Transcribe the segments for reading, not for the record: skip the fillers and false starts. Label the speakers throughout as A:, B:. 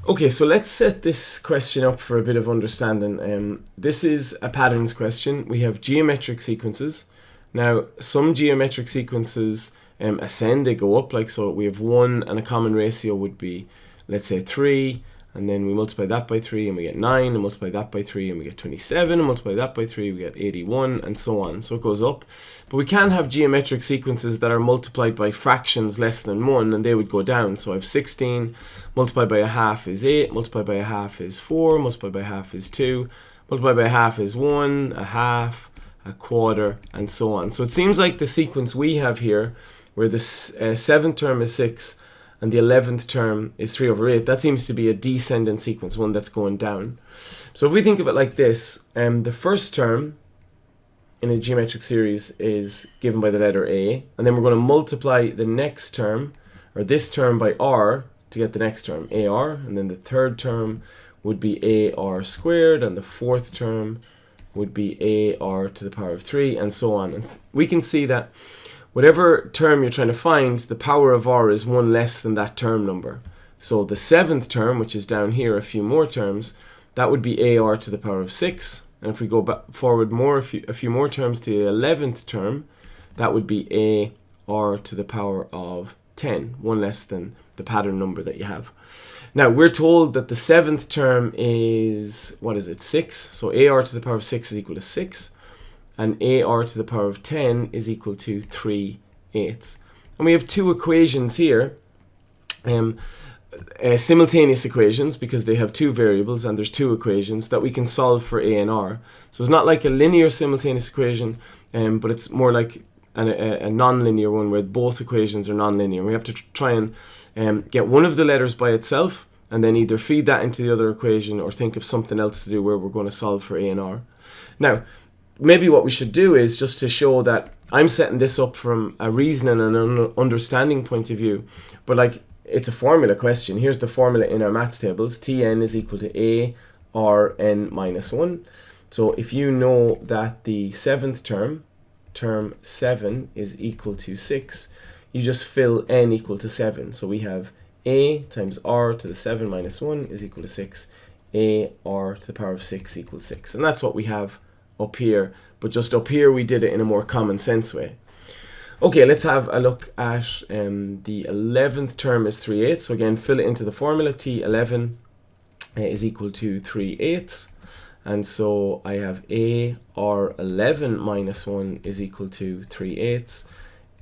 A: Okay, so let's set this question up for a bit of understanding. This is a patterns question. We have geometric sequences. Now, some geometric sequences ascend, they go up, like so we have 1 and a common ratio would be, let's say 3, and then we multiply that by 3 and we get 9, and multiply that by 3 and we get 27, and multiply that by 3 we get 81, and so on. So it goes up. But we can have geometric sequences that are multiplied by fractions less than 1, and they would go down. So I have 16, multiplied by a half is 8, multiplied by a half is 4, multiplied by a half is 2, multiplied by a half is 1, a half, a quarter, and so on. So it seems like the sequence we have here, where the 7th term is 6, and the 11th term is 3 over 8, that seems to be a descendant sequence, one that's going down. So if we think of it like this, the first term in a geometric series is given by the letter A, and then we're going to multiply the next term, or this term, by r to get the next term, AR, and then the third term would be AR squared, and the fourth term would be AR to the power of 3, and so on. And we can see that whatever term you're trying to find, the power of r is 1 less than that term number. So the 7th term, which is down here, a few more terms, that would be AR to the power of 6. And if we go back forward a few more terms to the 11th term, that would be AR to the power of 10, 1 less than the pattern number that you have. Now, we're told that the 7th term is, 6. So AR to the power of 6 is equal to 6. And AR to the power of 10 is equal to 3/8. And we have two equations here, simultaneous equations, because they have two variables and there's two equations that we can solve for A and R. So it's not like a linear simultaneous equation, but it's more like a non-linear one where both equations are non-linear. We have to try and get one of the letters by itself and then either feed that into the other equation or think of something else to do where we're going to solve for A and R. Now, maybe what we should do is just to show that I'm setting this up from a reasoning and an understanding point of view, but like it's a formula question. Here's the formula in our maths tables. Tn is equal to A Rn minus 1. So if you know that the 7th term, term 7, is equal to 6, you just fill n equal to 7. So we have A times R to the 7 minus 1 is equal to 6. A R to the power of 6 equals 6. And that's what we have up here, but just up here we did it in a more common sense way. Okay, let's have a look at the 11th term is 3/8. So again, fill it into the formula. T11 is equal to 3/8. And so I have AR11 minus 1 is equal to 3/8.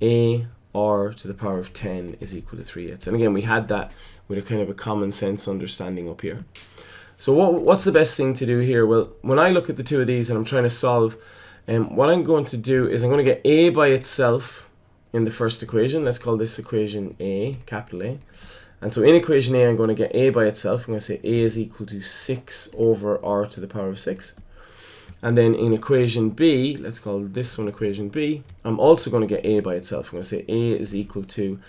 A: AR to the power of 10 is equal to 3/8. And again, we had that with a kind of a common sense understanding up here. So what's the best thing to do here? Well, when I look at the two of these and I'm trying to solve, what I'm going to do is I'm going to get A by itself in the first equation. Let's call this equation A, capital A. And so in equation A, I'm going to get A by itself. I'm going to say A is equal to 6 over R to the power of 6. And then in equation B, let's call this one equation B, I'm also going to get A by itself. I'm going to say A is equal to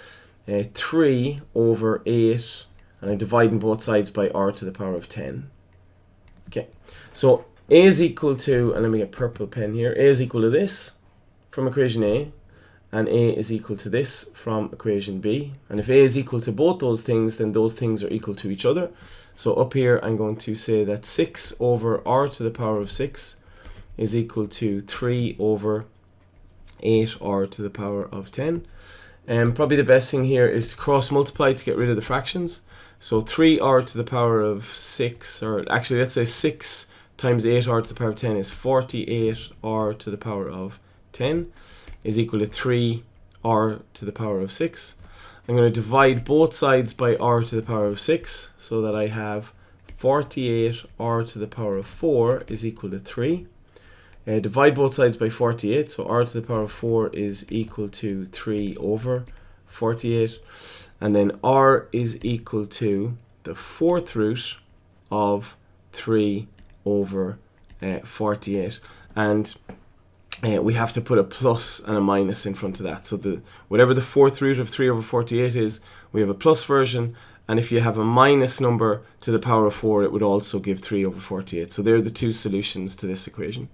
A: 3 over 8. And I'm dividing both sides by R to the power of 10. Okay, so A is equal to, and let me get purple pen here, A is equal to this from equation A, and A is equal to this from equation B. And if A is equal to both those things, then those things are equal to each other. So up here, I'm going to say that 6 over R to the power of 6 is equal to 3 over 8R to the power of 10. And probably the best thing here is to cross multiply to get rid of the fractions. So 3R to the power of 6, or actually let's say 6 times 8R to the power of 10 is 48R to the power of 10 is equal to 3R to the power of 6. I'm going to divide both sides by R to the power of 6 so that I have 48R to the power of 4 is equal to 3. Divide both sides by 48, so R to the power of 4 is equal to 3 over 48. And then R is equal to the 4th root of 3 over 48. And we have to put a plus and a minus in front of that. So whatever the 4th root of 3 over 48 is, we have a plus version. And if you have a minus number to the power of 4, it would also give 3 over 48. So they're the two solutions to this equation.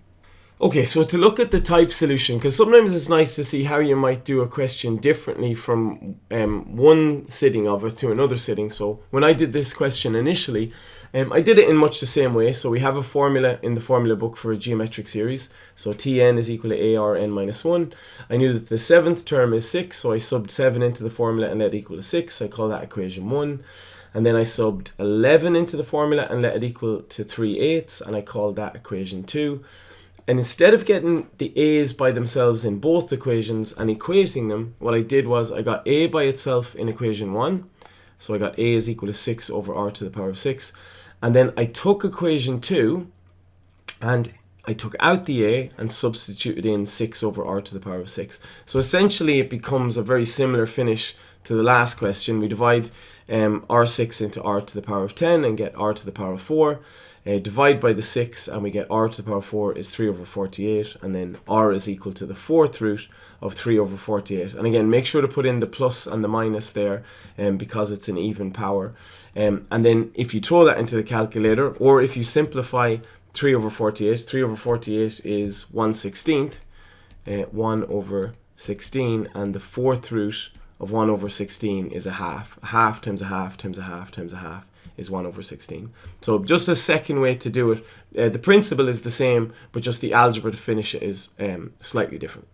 A: Okay, so to look at the type solution, because sometimes it's nice to see how you might do a question differently from one sitting of it to another sitting. So when I did this question initially, I did it in much the same way. So we have a formula in the formula book for a geometric series. So Tn is equal to AR n minus 1. I knew that the seventh term is 6, so I subbed 7 into the formula and let it equal to 6. I call that equation 1. And then I subbed 11 into the formula and let it equal to 3/8, and I called that equation 2. And instead of getting the a's by themselves in both equations and equating them, what I did was I got a by itself in equation 1. So I got a is equal to 6 over r to the power of 6. And then I took equation 2 and I took out the a and substituted in 6 over r to the power of 6. So essentially it becomes a very similar finish to the last question. We divide r6 into r to the power of 10 and get r to the power of 4. Divide by the 6 and we get r to the power of 4 is 3 over 48, and then r is equal to the fourth root of 3 over 48. And again, make sure to put in the plus and the minus there because it's an even power. And then if you throw that into the calculator, or if you simplify 3 over 48, 3 over 48 is 1/16, 1 over 16, and the fourth root of 1 over 16 is a half. A half times a half times a half times a half is 1 over 16. So just a second way to do it. The principle is the same, but just the algebra to finish it is slightly different.